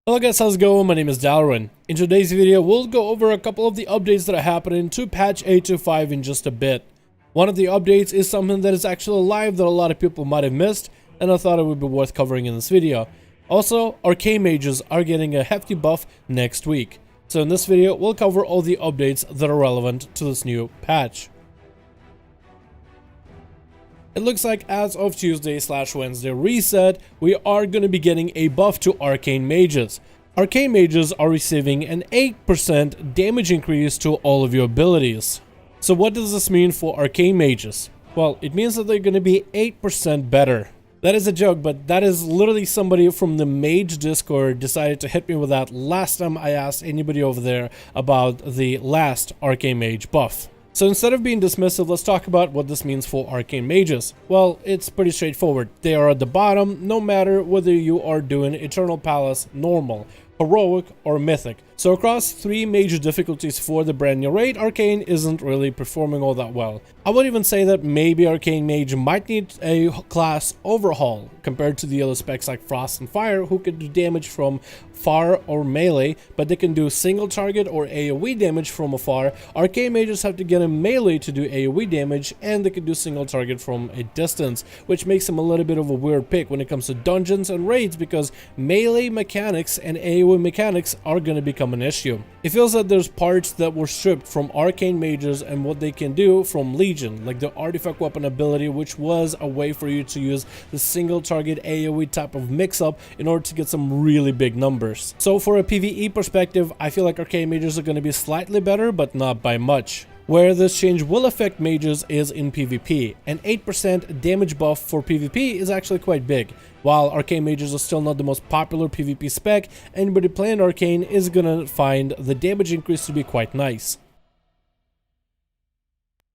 Hello guys, how's it going? My name is Dalaran. In today's video, we'll go over a couple of the updates that are happening to patch 8.2.5 in just a bit. One of the updates is something that is actually live that a lot of people might have missed, and I thought it would be worth covering in this video. Also, Arcane Mages are getting a hefty buff next week. So in this video, we'll cover all the updates that are relevant to this new patch. It looks like as of Tuesday/Wednesday reset, we are going to be getting a buff to Arcane Mages. Arcane Mages are receiving an 8% damage increase to all of your abilities. So what does this mean for Arcane Mages? Well, it means that they're going to be 8% better. That is a joke, but that is literally somebody from the Mage Discord decided to hit me with that last time I asked anybody over there about the last Arcane Mage buff. So instead of being dismissive, let's talk about what this means for Arcane Mages. Well, it's pretty straightforward. They are at the bottom, no matter whether you are doing Eternal Palace, Normal, Heroic, or Mythic. So across three major difficulties for the brand new raid, Arcane isn't really performing all that well. I would even say that maybe Arcane Mage might need a class overhaul compared to the other specs like Frost and Fire, who can do damage from far or melee, but they can do single target or AoE damage from afar. Arcane Mages have to get a melee to do AoE damage, and they can do single target from a distance, which makes them a little bit of a weird pick when it comes to dungeons and raids, because melee mechanics and AoE mechanics are going to become an issue. It feels that there's parts that were stripped from Arcane Mages and what they can do from Legion, like the artifact weapon ability, which was a way for you to use the single target AoE type of mix-up in order to get some really big numbers. So for a PvE perspective, I feel like Arcane Mages are going to be slightly better, but not by much. Where this change will affect mages is in PvP. An 8% damage buff for PvP is actually quite big. While Arcane Mages are still not the most popular PvP spec, anybody playing Arcane is gonna find the damage increase to be quite nice.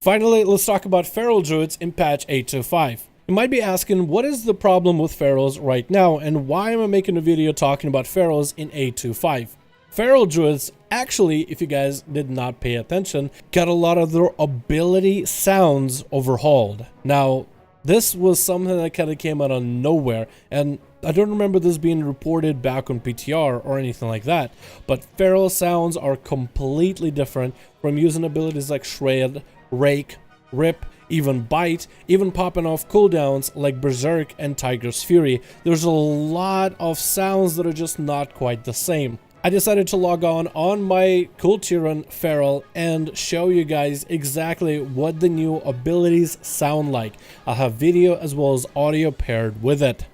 Finally, let's talk about Feral Druids in patch 8.2.5. You might be asking, what is the problem with Ferals right now, and why am I making a video talking about Ferals in 8.2.5? Feral Druids, actually, if you guys did not pay attention, got a lot of their ability sounds overhauled. Now, this was something that kind of came out of nowhere, and I don't remember this being reported back on PTR or anything like that, but feral sounds are completely different from using abilities like Shred, Rake, Rip, even Bite, even popping off cooldowns like Berserk and Tiger's Fury. There's a lot of sounds that are just not quite the same. I decided to log on my Kultiran Feral and show you guys exactly what the new abilities sound like. I'll have video as well as audio paired with it.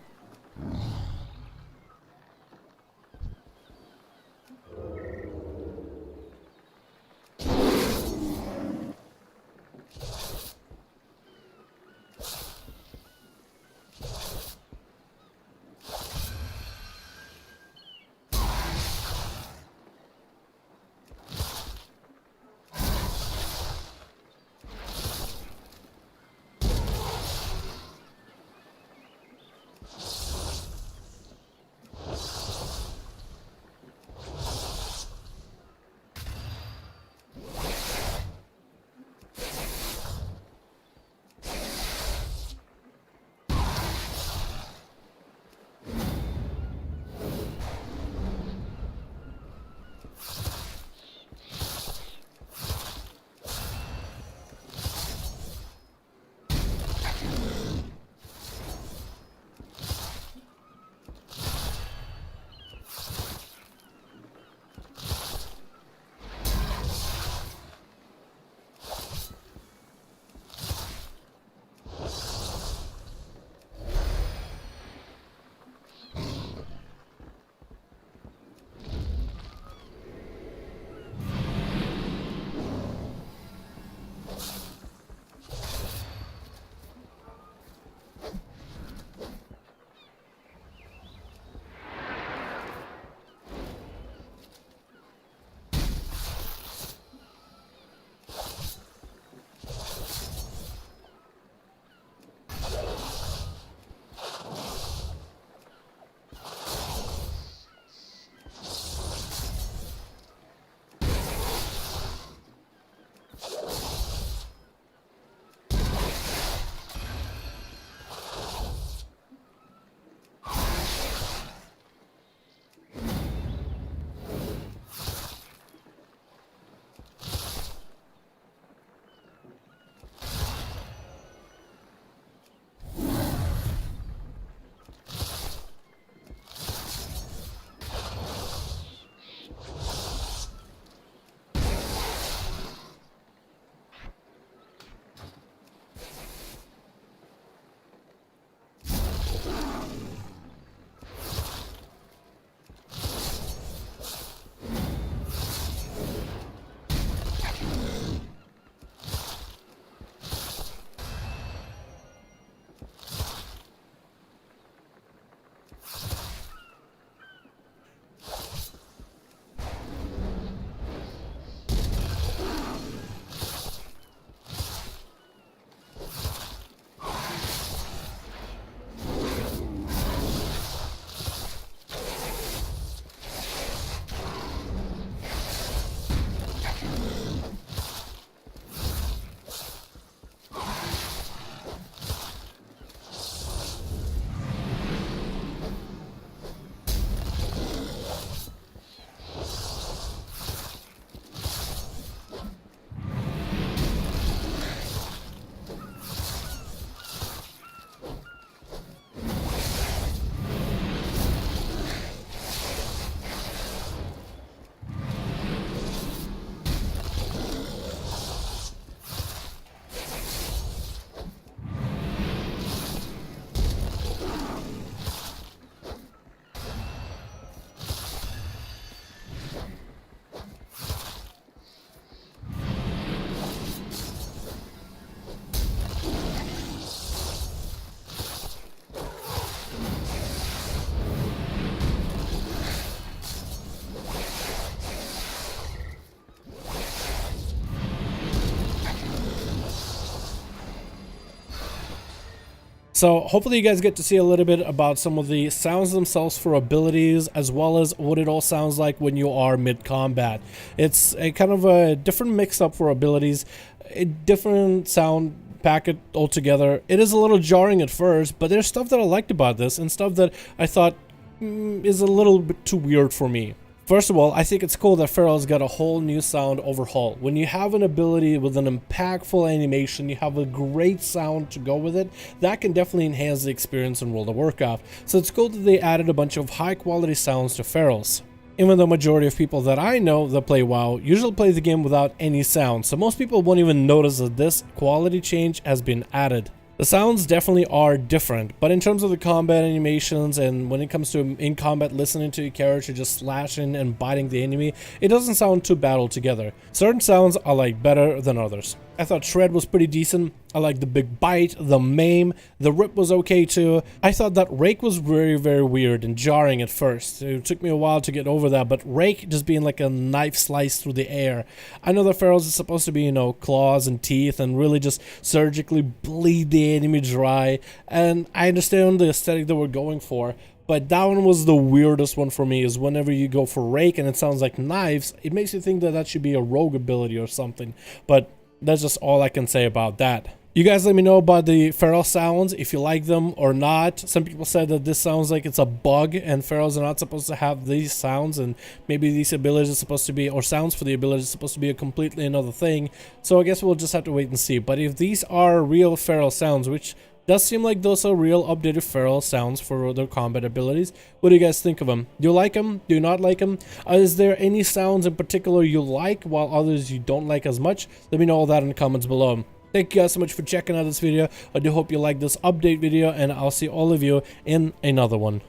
So hopefully you guys get to see a little bit about some of the sounds themselves for abilities, as well as what it all sounds like when you are mid-combat. It's a kind of a different mix-up for abilities, a different sound packet altogether. It is a little jarring at first, but there's stuff that I liked about this and stuff that I thought is a little bit too weird for me. First of all, I think it's cool that Feral's got a whole new sound overhaul. When you have an ability with an impactful animation, you have a great sound to go with it, that can definitely enhance the experience in World of Warcraft. So it's cool that they added a bunch of high quality sounds to Feral's. Even though majority of people that I know that play WoW usually play the game without any sound, so most people won't even notice that this quality change has been added. The sounds definitely are different, but in terms of the combat animations and when it comes to in combat listening to your character just slashing and biting the enemy, it doesn't sound too bad altogether. Certain sounds I like better than others. I thought Shred was pretty decent. I like the big bite, the maim, the rip was okay too. I thought that rake was very weird and jarring at first. It took me a while to get over that, but rake just being like a knife slice through the air. I know that Ferals is supposed to be, you know, claws and teeth and really just surgically bleed the enemy dry, and I understand the aesthetic that we're going for. But that one was the weirdest one for me, is whenever you go for rake and it sounds like knives, it makes you think that that should be a rogue ability or something. But that's just all I can say about that. You guys let me know about the feral sounds, if you like them or not. Some people said that this sounds like it's a bug and ferals are not supposed to have these sounds, and maybe these abilities are supposed to be, or sounds for the abilities are supposed to be a completely another thing. So I guess we'll just have to wait and see. But if these are real feral sounds, which does seem like those are real updated feral sounds for their combat abilities, what do you guys think of them? Do you like them? Do you not like them? Is there any sounds in particular you like while others you don't like as much? Let me know all that in the comments below. Thank you guys so much for checking out this video. I do hope you like this update video, and I'll see all of you in another one.